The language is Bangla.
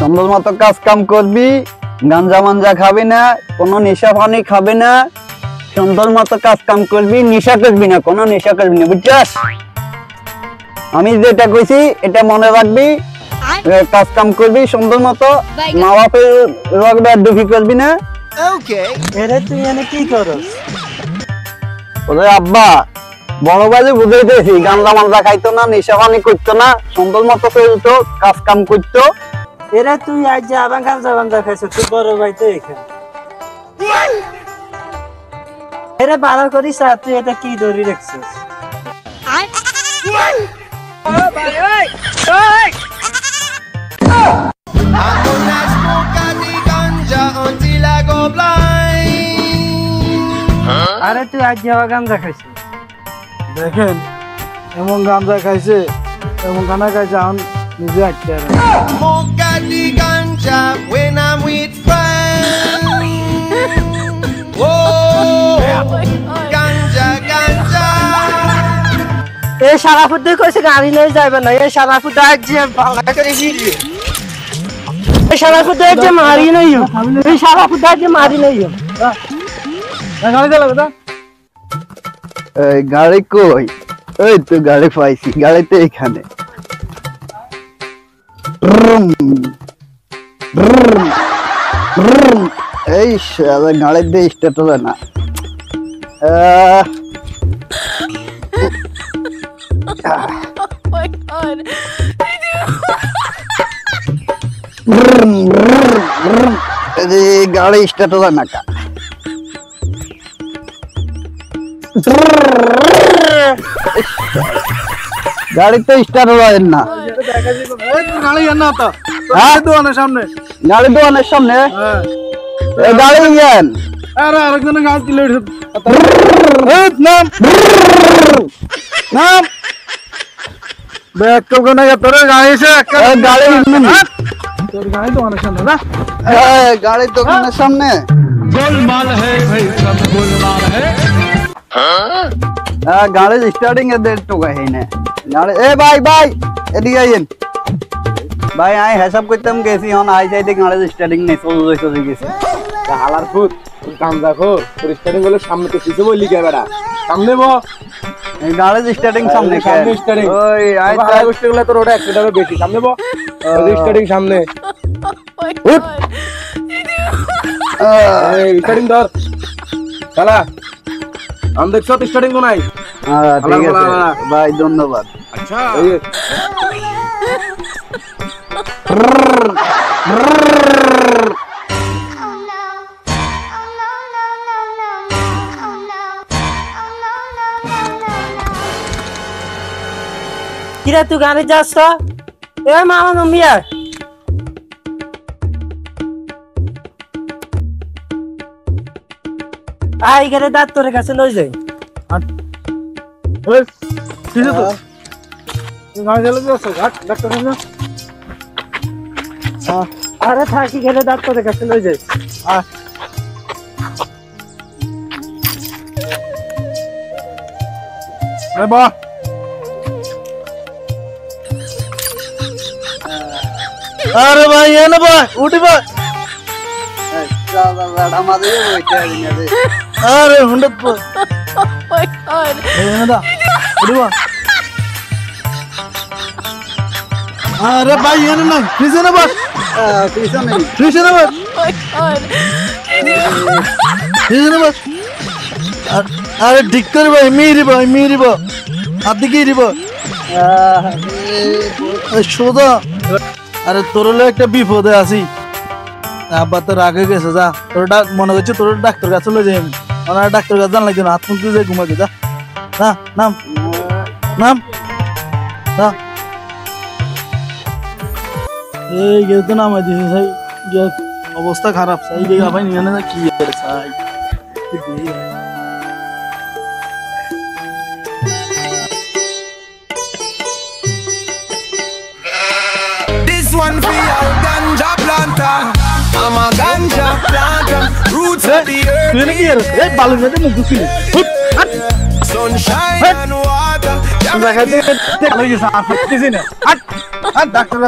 সুন্দর মতো কাজ কাম করবি, গাঞ্জা মাঞ্জা খাবি না, কোনো নেশা পানি খাবি না, সুন্দর মতো কাজ কাম করবি, নেশা করবি না, কোনো নেশা করবি না, বুঝছস? আমি যেটা কইছি এটা মনে রাখবি, কাজ কাম করবি সুন্দর মতো, মা বাপের রগবে দুঃখী করবি না। ওকে এরে তুই এনে কি করস? ওরে আব্বা বড় বাজে বুঝাইতেছি, গাঞ্জা মাঞ্জা খাইতো না, নেশা পানি করতো না, সুন্দর মতো চলতো, কাজ কাম করতো। এরে তুই আজ যে আবার গাঞ্জা খাইছ, তুই বড় ভাই তো এখানে। এরে ভালো করিস, আর তুই এটা কি ধরি রাখছিস? আরে তুই আজ যাওয়া গাঞ্জা খাইছিস? দেখেন এমন গাঞ্জা খাইছে, এমন গানা খাইছে, এখন নিজে আটকে এই সারাফুদ্দি কইছে গাড়ি নিয়ে যাবে না। এই সারাফুদ্দি আজ যে ভাঙা করে ভিড়িয়ে, এই সারাফুদ্দি আজ যে মারি নাই, এই সারাফুদ্দি আজ যে মারি নাই। গাড়ি চালাবে তো গাড়ি কই? ওই তো গাড়ি পাইছি, গাড়িতে এখানে। এই গাড়ির দিয়ে স্টার্ট হবে না। গাড়ি স্টার্ট হবে না কা? গাড়ি তো স্টার্ট হয় না। গাড়ি না তো দোকানের সামনে, গাড়ি দোকানের সামনে গাড়ি গেন। আরে আরেকজনের গাছ দিলে নাম নাম ব্যাগ কোন তোর গাড়ি এসে গাড়ি তোর গাড়ি দোকানের সামনে না? গাড়ি দোকানের সামনে গোলমাল है भाई सब गोलमाल है। গাড়ি স্টার্টিং এ দেড় টাকা है না গাড়ি। এ ভাই ভাই এদিকে আইন ভাই, আই হিসাব করতাম গেছি, হন আই যাইতে গাড়ি স্টার্টিং নেই, চলে গেছে। হালার ফুট কাম দেখো, তোর স্টার্টিং হলো সামনে, তো কিছু বললি কে বেড়া সামনে বো গাড়ি স্টার্টিং সামনে সামনে স্টার্টিং। ওই আই তাই বুঝতে গেলে তোর ওটা 100 টাকা বেশি, সামনে বো স্টার্টিং সামনে উঠ এই স্টার্টিং ধর চালা। আমি দেখছ তো স্টার্টিং কোনাই। ঠিক আছে ভাই, ধন্যবাদ। আচ্ছা কিরা তুই গাড়ি যাচ্ছ? এ মামা নমিয়া আই গেলে ডাক্তারের কাছে লই যাই। ঠিক আছে তো গাড়ি চালাতে যাচ্ছ, ঘাট ডাক্তার না? আরে থাকি গেলে ডাক্তারের কাছে লই যাই। বা আরে ভাই এনে বা উঠি বা আরে হুন্ডা আরে ভাই এনে না পিছনে বস, পিছনে বস, পিছনে বস। আরে ঠিক করে ভাই মিরিব আপনি কি দিব সোজা। আরে তোর একটা বিপদে আছি, আব্বা তোর আগে গেছে, যা তোর মনে করছে তোর ডাক্তার কাছে লয়ে যাই। ওনার ডাক্তার কাছে জান লাগবে না, হাত মুখ দিয়ে ঘুমাবে, যা না নাম নাম। এই গে তো নামাই দিছে ভাই, অবস্থা খারাপ চাই গে ভাই নিয়ে না কি চাই। One for your ganja planter. I'm a ganja planter. Roots of the earth. Sunshine and water. Doctor